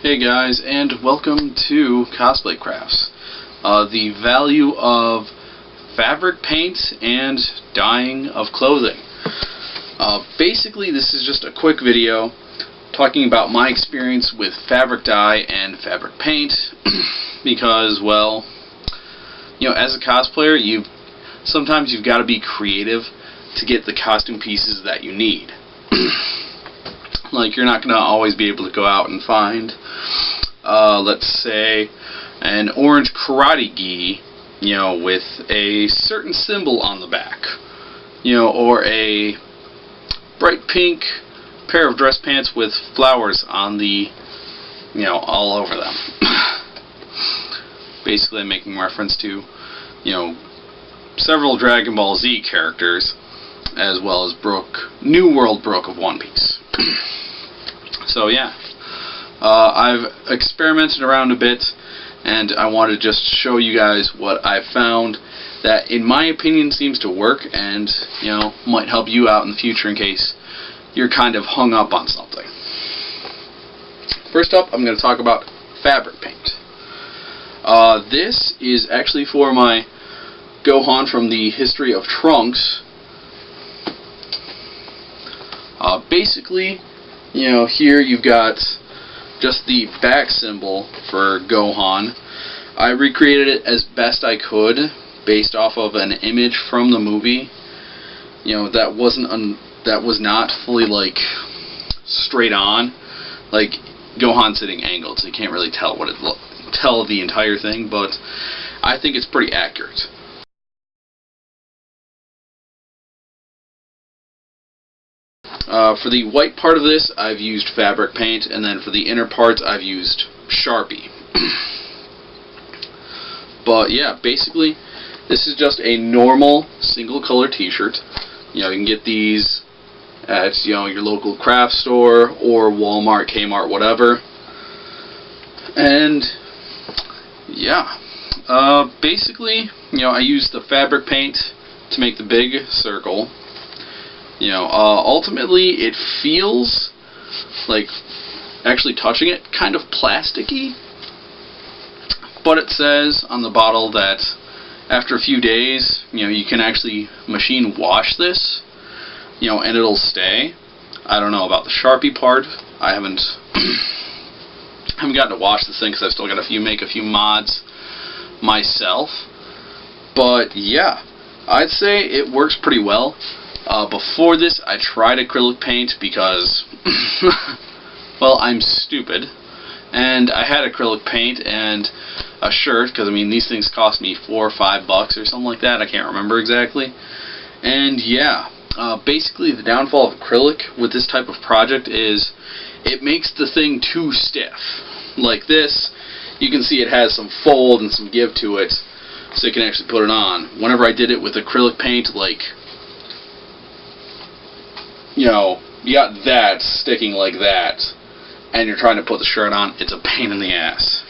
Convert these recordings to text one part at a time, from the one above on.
Hey guys, and welcome to Cosplay Crafts. The value of fabric paint and dyeing of clothing. Basically, this is just a quick video talking about my experience with fabric dye and fabric paint because, well, you know, as a cosplayer, sometimes you've got to be creative to get the costume pieces that you need. Like, you're not going to always be able to go out and find, let's say, an orange karate gi, you know, with a certain symbol on the back, you know, or a bright pink pair of dress pants with flowers on the, you know, all over them. Basically, I'm making reference to, you know, several Dragon Ball Z characters, as well as New World Brooke of One Piece. So yeah, I've experimented around a bit, and I want to just show you guys what I've found that, in my opinion, seems to work, and, you know, might help you out in the future in case you're kind of hung up on something. First up, I'm going to talk about fabric paint. This is actually for my Gohan from the History of Trunks. Basically, you know, here you've got just the back symbol for Gohan. I recreated it as best I could based off of an image from the movie. You know, that was not fully, like, straight on. Like, Gohan sitting angled, so you can't really tell tell the entire thing, but I think it's pretty accurate. For the white part of this, I've used fabric paint, and then for the inner parts, I've used Sharpie. But yeah, basically, this is just a normal single-color T-shirt. You know, you can get these at, you know, your local craft store or Walmart, Kmart, whatever. And yeah, basically, you know, I used the fabric paint to make the big circle. You know, ultimately it feels like, actually touching it, kind of plasticky, but it says on the bottle that after a few days, you know, you can actually machine wash this, you know, and it'll stay. I don't know about the Sharpie part. I haven't gotten to wash this thing because I've still got to make a few mods myself. But yeah, I'd say it works pretty well. Before this, I tried acrylic paint because, well, I'm stupid, and I had acrylic paint and a shirt, because, I mean, these things cost me $4 or $5 or something like that. I can't remember exactly. And yeah, basically the downfall of acrylic with this type of project is it makes the thing too stiff. Like this, you can see it has some fold and some give to it, so you can actually put it on. Whenever I did it with acrylic paint, like, you know, you got that sticking like that, and you're trying to put the shirt on, it's a pain in the ass.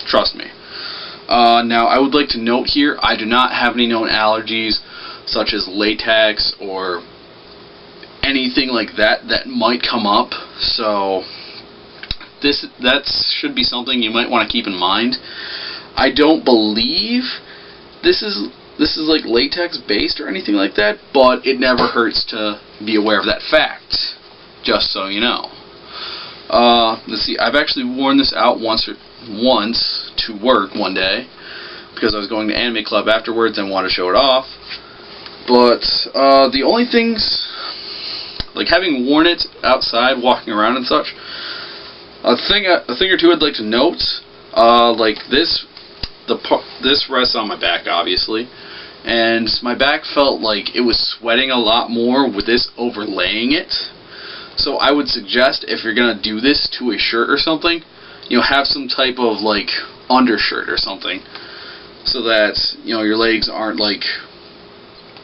Trust me. Now, I would like to note here, I do not have any known allergies, such as latex or anything like that that might come up, so that should be something you might want to keep in mind. I don't believe this is like latex based or anything like that, but it never hurts to be aware of that fact, just so you know. Let's see, I've actually worn this out once to work one day because I was going to anime club afterwards and wanted to show it off. But the only things, like having worn it outside, walking around and such, a thing or two I'd like to note, like this rests on my back, obviously, and my back felt like it was sweating a lot more with this overlaying it. So I would suggest, if you're gonna do this to a shirt or something, you know, have some type of, like, undershirt or something, so that, you know, your legs aren't, like,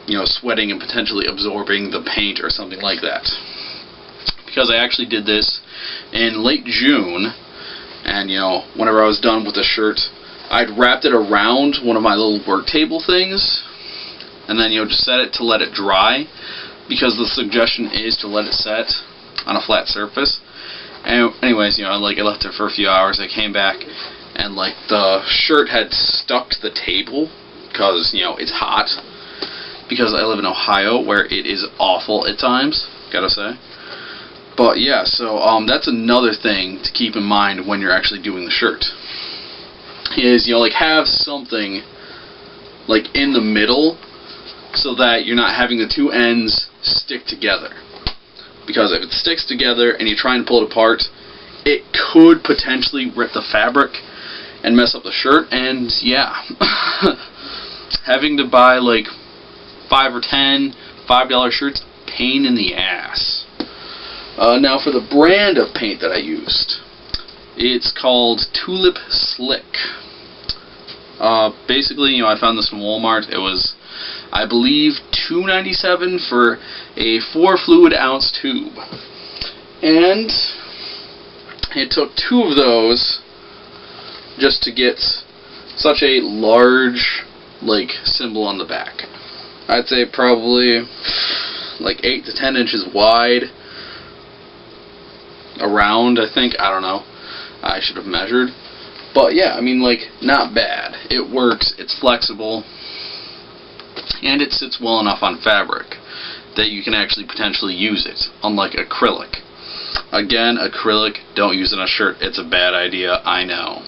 you know, sweating and potentially absorbing the paint or something like that. Because I actually did this in late June, and, you know, whenever I was done with the shirt, I'd wrapped it around one of my little work table things, and then, you know, just set it to let it dry, because the suggestion is to let it set on a flat surface. anyways, you know, like I left it for a few hours. I came back, and like the shirt had stuck to the table because, you know, it's hot. Because I live in Ohio, where it is awful at times, gotta say. But yeah, so that's another thing to keep in mind when you're actually doing the shirt. Is, you know, like have something like in the middle so that you're not having the two ends stick together. Because if it sticks together and you try and pull it apart, it could potentially rip the fabric and mess up the shirt. And yeah, having to buy like $5 or $5 shirts, pain in the ass. Now for the brand of paint that I used, it's called Tulip Slick. Basically, you know, I found this from Walmart. It was, I believe, $2.97 for a 4 fluid ounce tube, and it took 2 of those just to get such a large like symbol on the back. I'd say probably like 8 to 10 inches wide around, I think. I don't know. I should have measured. But yeah, I mean, like, not bad. It works, it's flexible, and it sits well enough on fabric that you can actually potentially use it, unlike acrylic. Again, acrylic, don't use it on a shirt. It's a bad idea, I know.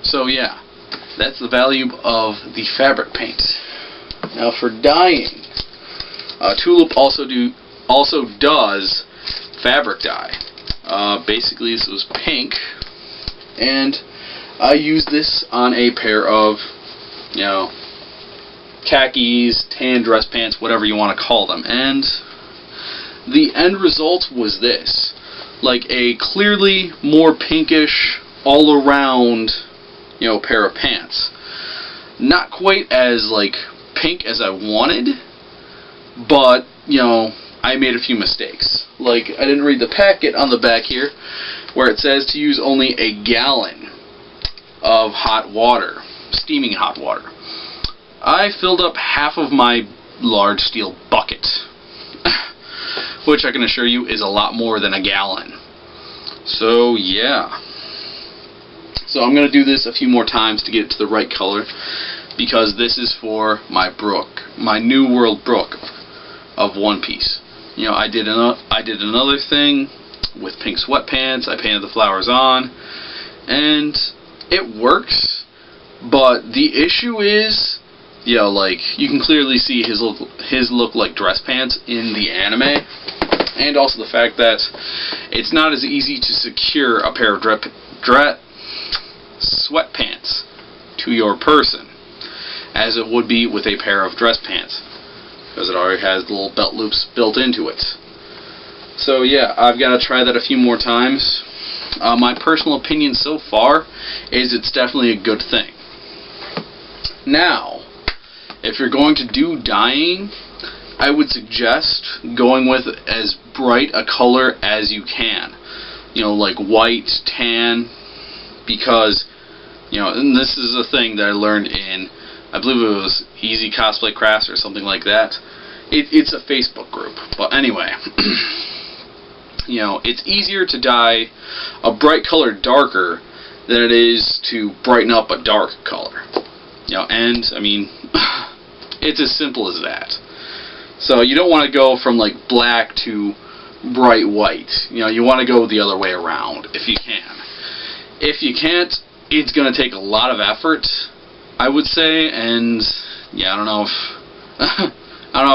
So yeah, that's the value of the fabric paint. Now for dyeing, Tulip also does fabric dye. Basically, this was pink, and I used this on a pair of, you know, khakis, tan dress pants, whatever you want to call them, and the end result was this, like a clearly more pinkish, all-around, you know, pair of pants. Not quite as like pink as I wanted, but you know, I made a few mistakes. Like, I didn't read the packet on the back here, where it says to use only a gallon of hot water, steaming hot water. I filled up half of my large steel bucket, which I can assure you is a lot more than a gallon. So yeah. So I'm going to do this a few more times to get it to the right color, because this is for my brook, my New World brook of One Piece. You know, I did another thing with pink sweatpants. I painted the flowers on, and it works. But the issue is, you know, like, you can clearly see his look like dress pants in the anime, and also the fact that it's not as easy to secure a pair of sweatpants to your person as it would be with a pair of dress pants, because it already has the little belt loops built into it. So yeah, I've got to try that a few more times. My personal opinion so far is it's definitely a good thing. Now, if you're going to do dyeing, I would suggest going with as bright a color as you can. You know, like white, tan, because, you know, and this is a thing that I learned in, I believe it was Easy Cosplay Crafts or something like that. It's a Facebook group. But anyway, you know, it's easier to dye a bright color darker than it is to brighten up a dark color. You know, and, I mean, it's as simple as that. So you don't want to go from, like, black to bright white. You know, you want to go the other way around, if you can. If you can't, it's going to take a lot of effort, I would say, and, yeah, I don't know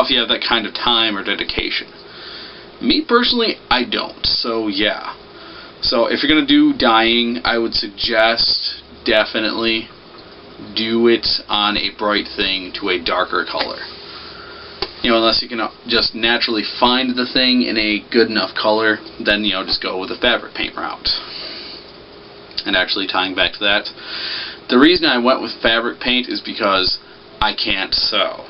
if you have that kind of time or dedication. Me, personally, I don't, so, yeah. So, if you're going to do dyeing, I would suggest definitely do it on a bright thing to a darker color. You know, unless you can just naturally find the thing in a good enough color, then, you know, just go with the fabric paint route. And actually, tying back to that, the reason I went with fabric paint is because I can't sew.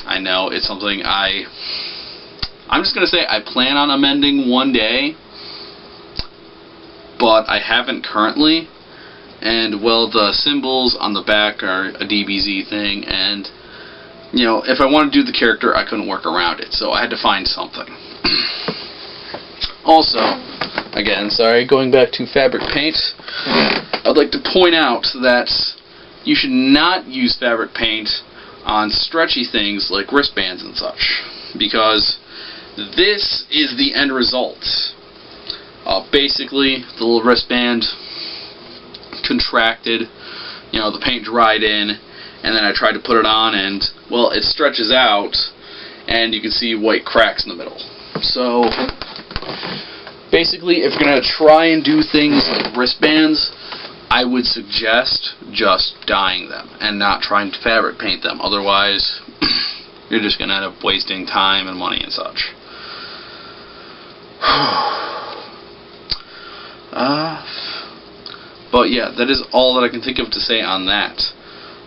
I know it's something I'm just going to say I plan on amending one day, but I haven't currently. And, well, the symbols on the back are a DBZ thing, and, you know, if I want to do the character, I couldn't work around it, so I had to find something. Also, again, sorry, going back to fabric paint, I'd like to point out that you should not use fabric paint on stretchy things like wristbands and such, because this is the end result. Basically, the little wristband contracted, you know, the paint dried in, and then I tried to put it on, and, well, it stretches out, and you can see white cracks in the middle. So, basically, if you're going to try and do things like wristbands, I would suggest just dyeing them and not trying to fabric paint them. Otherwise, you're just going to end up wasting time and money and such. But yeah, that is all that I can think of to say on that.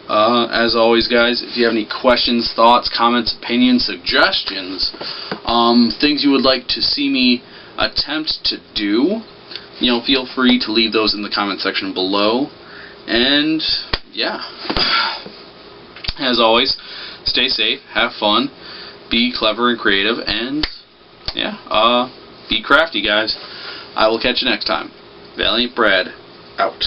As always, guys, if you have any questions, thoughts, comments, opinions, suggestions, things you would like to see me attempt to do, you know, feel free to leave those in the comment section below. And yeah, as always, stay safe, have fun, be clever and creative, and yeah, be crafty, guys. I will catch you next time. Valiant Brad, out.